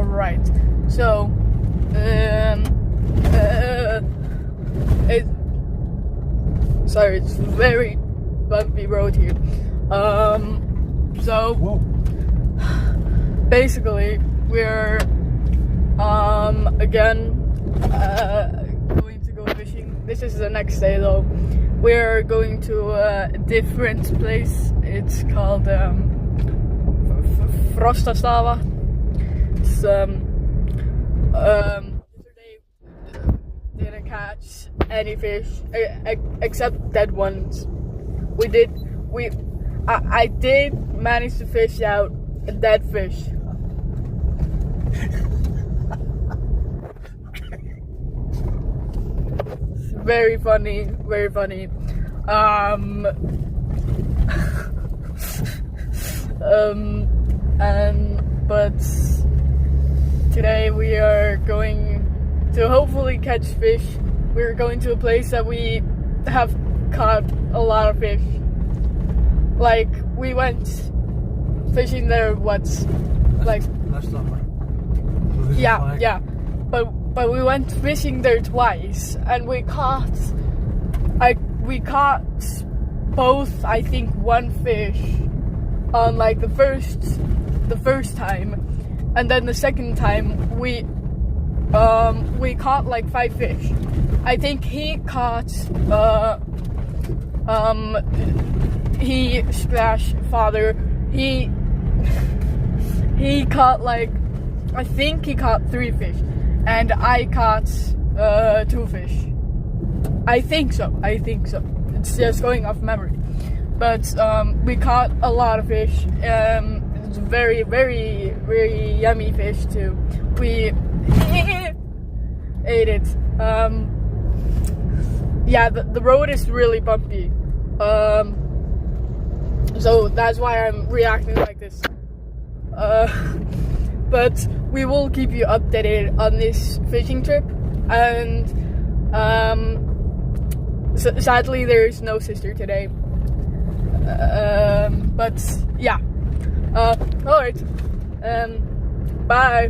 Alright, so it's very bumpy road here. So Whoa. basically we're again going to go fishing. This is the next day though. We're going to a different place. It's called Frostastaða. It's yesterday didn't catch any fish except dead ones. I did manage to fish out a dead fish. Very funny, very funny. But today we are going to hopefully catch fish. We're going to a place that we have caught a lot of fish. Like, we went fishing there last summer. Yeah. But we went fishing there twice, and we caught both, I think, one fish on like the first time, and then the second time we caught like 5 fish. I think he caught father he caught like, I think he caught 3 fish, and I caught 2 fish. I think so. It's just going off memory. But we caught a lot of fish. It's very, very, very yummy fish too. We ate it. Yeah, the road is really bumpy. So that's why I'm reacting like this. But we will keep you updated on this fishing trip, and sadly there is no sister today. But yeah. Alright. Bye.